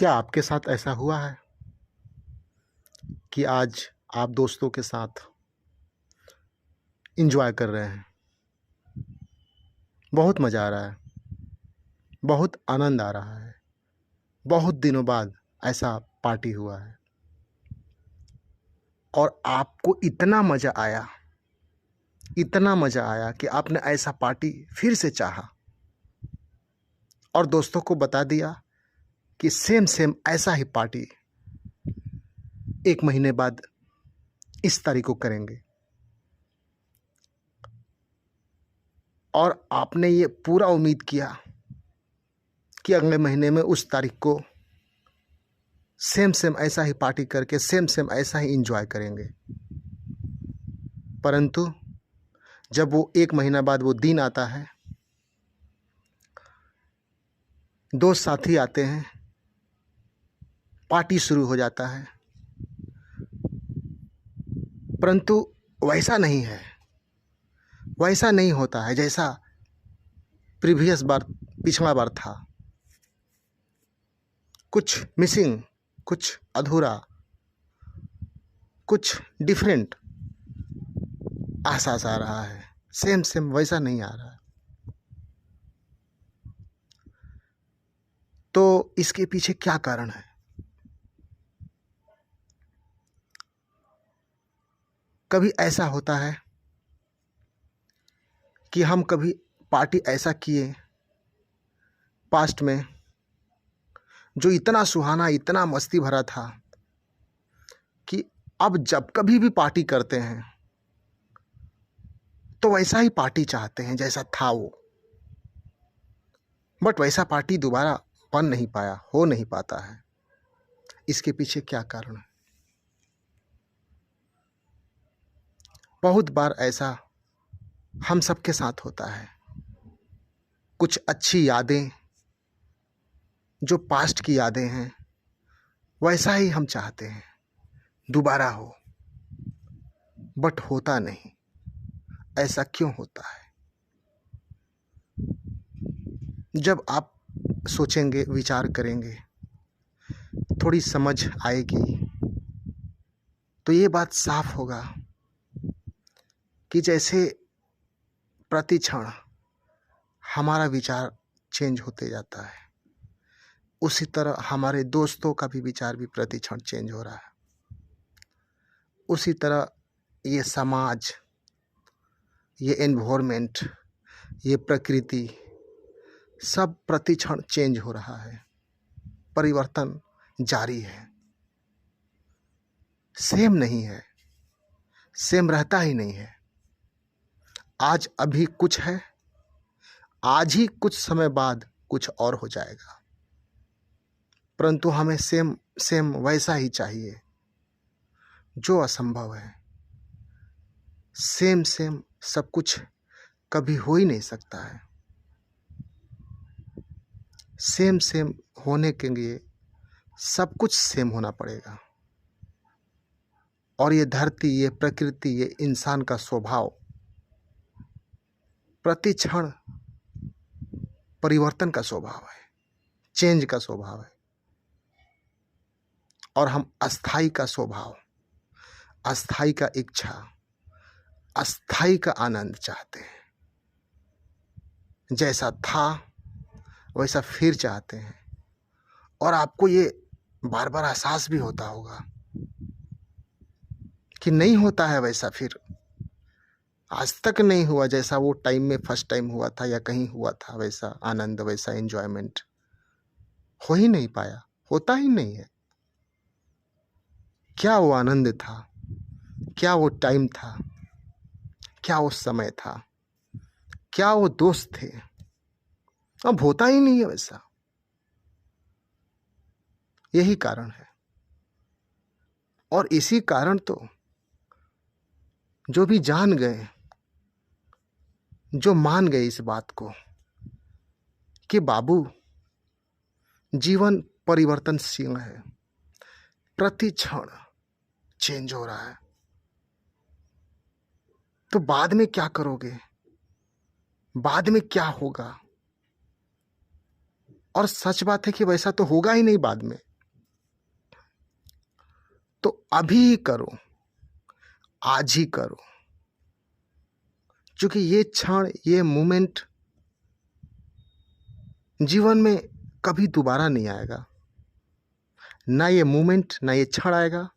क्या आपके साथ ऐसा हुआ है कि आज आप दोस्तों के साथ एंजॉय कर रहे हैं, बहुत मज़ा आ रहा है, बहुत आनंद आ रहा है, बहुत दिनों बाद ऐसा पार्टी हुआ है और आपको इतना मज़ा आया कि आपने ऐसा पार्टी फिर से चाहा और दोस्तों को बता दिया कि सेम ऐसा ही पार्टी 1 महीने बाद इस तारीख को करेंगे। और आपने ये पूरा उम्मीद किया कि अगले महीने में उस तारीख को सेम ऐसा ही पार्टी करके सेम ऐसा ही एंजॉय करेंगे। परंतु जब वो 1 महीना बाद वो दिन आता है, दोस्त साथी आते हैं, पार्टी शुरू हो जाता है, परंतु वैसा नहीं है, वैसा नहीं होता है जैसा पिछला बार था। कुछ मिसिंग, कुछ अधूरा, कुछ डिफरेंट एहसास आ रहा है। सेम वैसा नहीं आ रहा है। तो इसके पीछे क्या कारण है? कभी ऐसा होता है कि हम कभी पार्टी ऐसा किए पास्ट में जो इतना सुहाना, इतना मस्ती भरा था कि अब जब कभी भी पार्टी करते हैं तो वैसा ही पार्टी चाहते हैं जैसा था वो। बट वैसा पार्टी दोबारा बन नहीं पाया, हो नहीं पाता है। इसके पीछे क्या कारण है? बहुत बार ऐसा हम सबके साथ होता है। कुछ अच्छी यादें, जो पास्ट की यादें हैं, वैसा ही हम चाहते हैं दोबारा हो, बट होता नहीं। ऐसा क्यों होता है? जब आप सोचेंगे, विचार करेंगे, थोड़ी समझ आएगी तो ये बात साफ होगा कि जैसे प्रति क्षण हमारा विचार चेंज होते जाता है, उसी तरह हमारे दोस्तों का भी विचार भी प्रति क्षण चेंज हो रहा है। उसी तरह ये समाज, ये एनवायरनमेंट, ये प्रकृति सब प्रति क्षण चेंज हो रहा है। परिवर्तन जारी है, सेम नहीं है, सेम रहता ही नहीं है। आज अभी कुछ है, आज ही कुछ समय बाद कुछ और हो जाएगा, परंतु हमें सेम वैसा ही चाहिए, जो असंभव है। सेम सब कुछ कभी हो ही नहीं सकता है। सेम होने के लिए सब कुछ सेम होना पड़ेगा। और ये धरती, ये प्रकृति, ये इंसान का स्वभाव प्रति क्षण परिवर्तन का स्वभाव है, चेंज का स्वभाव है। और हम अस्थाई का स्वभाव, अस्थाई का इच्छा, अस्थाई का आनंद चाहते हैं। जैसा था वैसा फिर चाहते हैं। और आपको ये बार बार एहसास भी होता होगा कि नहीं होता है वैसा, फिर आज तक नहीं हुआ जैसा वो टाइम में फर्स्ट टाइम हुआ था या कहीं हुआ था। वैसा आनंद, वैसा एंजॉयमेंट हो ही नहीं पाया, होता ही नहीं है। क्या वो आनंद था, क्या वो टाइम था, क्या वो समय था, क्या वो दोस्त थे, अब होता ही नहीं है वैसा। यही कारण है। और इसी कारण तो जो भी जान गए, जो मान गए इस बात को कि बाबू, जीवन परिवर्तनशील है, प्रति क्षण चेंज हो रहा है, तो बाद में क्या करोगे, बाद में क्या होगा? और सच बात है कि वैसा तो होगा ही नहीं बाद में। तो अभी ही करो, आज ही करो, क्योंकि ये क्षण, ये मोमेंट जीवन में कभी दोबारा नहीं आएगा। ना ये मोमेंट, ना ये क्षण आएगा,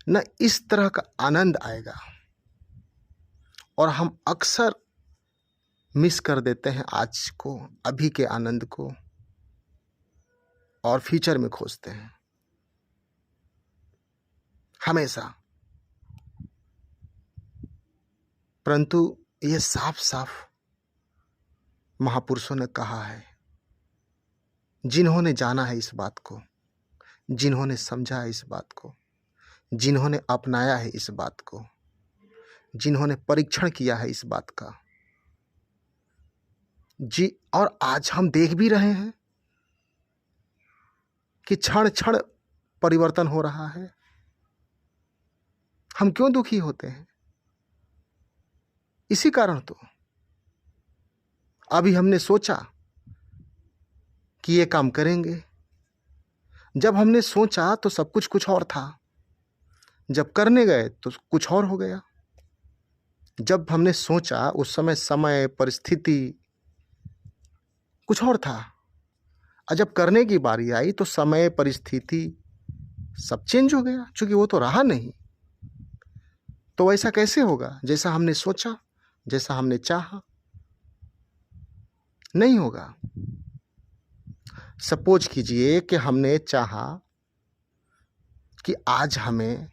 ना इस तरह का आनंद आएगा। और हम अक्सर मिस कर देते हैं आज को, अभी के आनंद को, और फ्यूचर में खोजते हैं हमेशा। परंतु ये साफ साफ महापुरुषों ने कहा है, जिन्होंने जाना है इस बात को, जिन्होंने समझा है इस बात को, जिन्होंने अपनाया है इस बात को, जिन्होंने परीक्षण किया है इस बात का जी। और आज हम देख भी रहे हैं कि क्षण क्षण परिवर्तन हो रहा है। हम क्यों दुखी होते हैं? इसी कारण तो अभी हमने सोचा कि ये काम करेंगे। जब हमने सोचा तो सब कुछ और था, जब करने गए तो कुछ और हो गया। जब हमने सोचा उस समय समय परिस्थिति कुछ और था, और जब करने की बारी आई तो समय परिस्थिति सब चेंज हो गया, क्योंकि वो तो रहा नहीं। तो वैसा कैसे होगा? जैसा हमने सोचा, जैसा हमने चाहा, नहीं होगा। सपोज कीजिए कि हमने चाहा कि आज हमें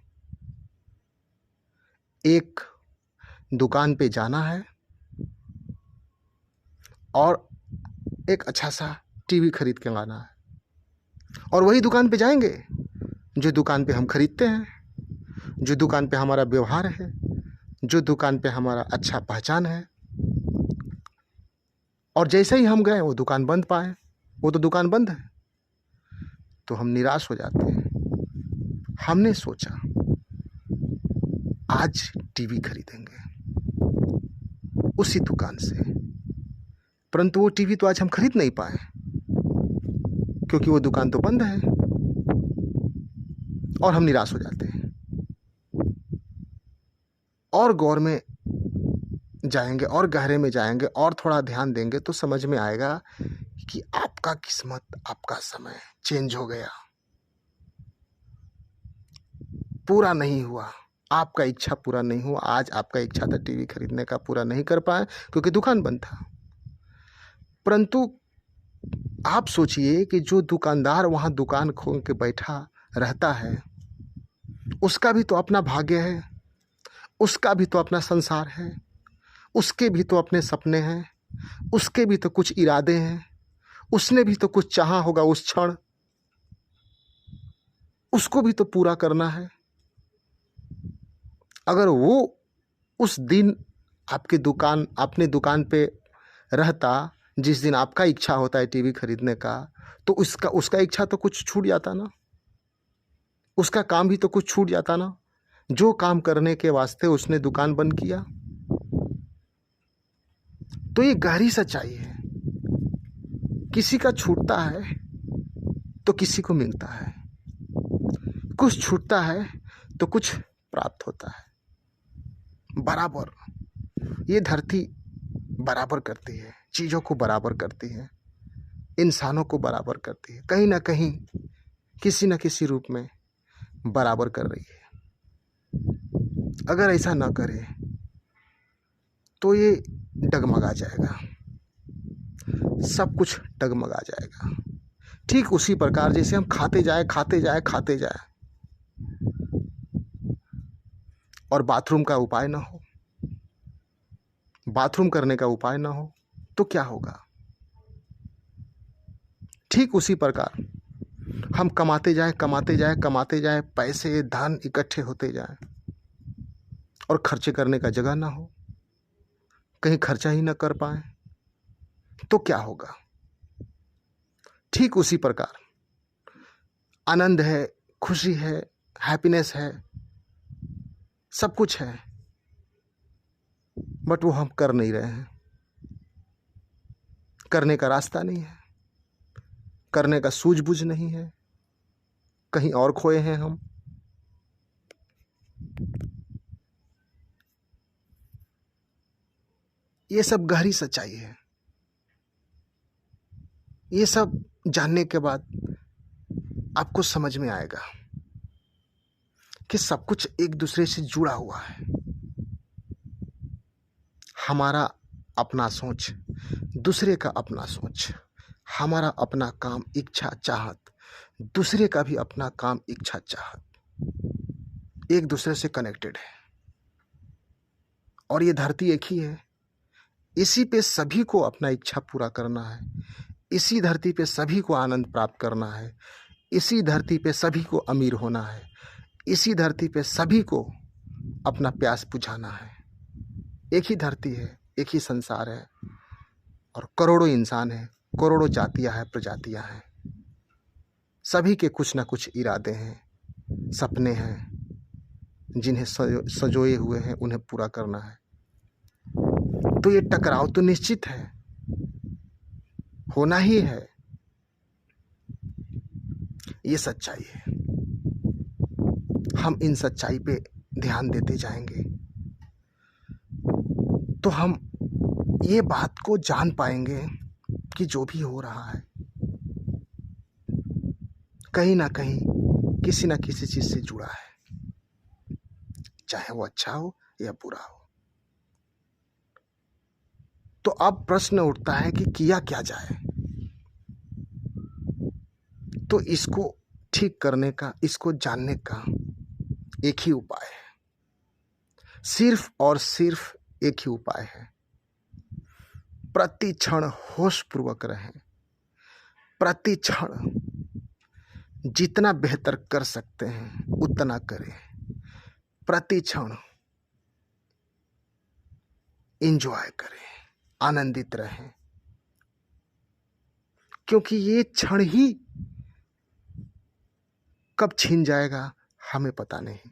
एक दुकान पे जाना है और एक अच्छा सा टीवी खरीद के लाना है, और वही दुकान पे जाएंगे जो दुकान पे हम खरीदते हैं, जो दुकान पे हमारा व्यवहार है, जो दुकान पे हमारा अच्छा पहचान है। और जैसे ही हम गए वो दुकान बंद पाए, वो तो दुकान बंद है, तो हम निराश हो जाते हैं। हमने सोचा आज टीवी खरीदेंगे उसी दुकान से, परंतु वो टीवी तो आज हम खरीद नहीं पाए, क्योंकि वो दुकान तो बंद है, और हम निराश हो जाते हैं। और गौर में जाएंगे और गहरे में जाएंगे और थोड़ा ध्यान देंगे तो समझ में आएगा कि आपका किस्मत, आपका समय चेंज हो गया, पूरा नहीं हुआ, आपका इच्छा पूरा नहीं हुआ। आज आपका इच्छा था टीवी खरीदने का, पूरा नहीं कर पाए क्योंकि दुकान बंद था। परंतु आप सोचिए कि जो दुकानदार वहां दुकान खोल के बैठा रहता है, उसका भी तो अपना भाग्य है, उसका भी तो अपना संसार है, उसके भी तो अपने सपने हैं, उसके भी तो कुछ इरादे हैं, उसने भी तो कुछ चाहा होगा उस क्षण, उसको भी तो पूरा करना है। अगर वो उस दिन आपकी दुकान, अपनी दुकान पे रहता जिस दिन आपका इच्छा होता है टीवी खरीदने का, तो उसका इच्छा तो कुछ छूट जाता ना, उसका काम भी तो कुछ छूट जाता ना, जो काम करने के वास्ते उसने दुकान बंद किया। तो ये गहरी सच्चाई है, किसी का छूटता है तो किसी को मिलता है, कुछ छूटता है तो कुछ प्राप्त होता है। बराबर ये धरती बराबर करती है, चीज़ों को बराबर करती है, इंसानों को बराबर करती है, कहीं ना कहीं किसी न किसी रूप में बराबर कर रही है। अगर ऐसा ना करे तो ये डगमगा जाएगा, सब कुछ डगमगा जाएगा। ठीक उसी प्रकार जैसे हम खाते जाए और बाथरूम का उपाय ना हो, बाथरूम करने का उपाय ना हो, तो क्या होगा? ठीक उसी प्रकार हम कमाते जाए, पैसे धन इकट्ठे होते जाए और खर्चे करने का जगह ना हो, कहीं खर्चा ही ना कर पाए, तो क्या होगा? ठीक उसी प्रकार आनंद है, खुशी है, हैप्पीनेस है, सब कुछ है, बट वो हम कर नहीं रहे हैं, करने का रास्ता नहीं है, करने का सूझबूझ नहीं है, कहीं और खोए हैं हम। ये सब गहरी सच्चाई है। ये सब जानने के बाद आपको समझ में आएगा कि सब कुछ एक दूसरे से जुड़ा हुआ है। हमारा अपना सोच, दूसरे का अपना सोच, हमारा अपना काम इच्छा चाहत, दूसरे का भी अपना काम इच्छा चाहत, एक दूसरे से कनेक्टेड है। और ये धरती एक ही है। इसी पे सभी को अपना इच्छा पूरा करना है। इसी धरती पे सभी को आनंद प्राप्त करना है। इसी धरती पे सभी को अमीर होना है। इसी धरती पे सभी को अपना प्यास बुझाना है। एक ही धरती है, एक ही संसार है और करोड़ों इंसान हैं, करोड़ों जातियां हैं, प्रजातियां हैं। सभी के कुछ ना कुछ इरादे हैं, सपने हैं, जिन्हें सजोए हुए हैं, उन्हें पूरा करना है। तो ये टकराव तो निश्चित है, होना ही है। ये सच्चाई है। हम इन सच्चाई पे ध्यान देते जाएंगे तो हम ये बात को जान पाएंगे कि जो भी हो रहा है कहीं ना कहीं किसी ना किसी चीज से जुड़ा है, चाहे वो अच्छा हो या बुरा हो। तो अब प्रश्न उठता है कि किया क्या जाए। तो इसको ठीक करने का, इसको जानने का एक ही उपाय है, सिर्फ और सिर्फ एक ही उपाय है। प्रति क्षण होशपूर्वक रहें, प्रति क्षण जितना बेहतर कर सकते हैं उतना करें, प्रति क्षण एंजॉय करें, आनंदित रहें, क्योंकि ये क्षण ही कब छिन जाएगा हमें पता नहीं।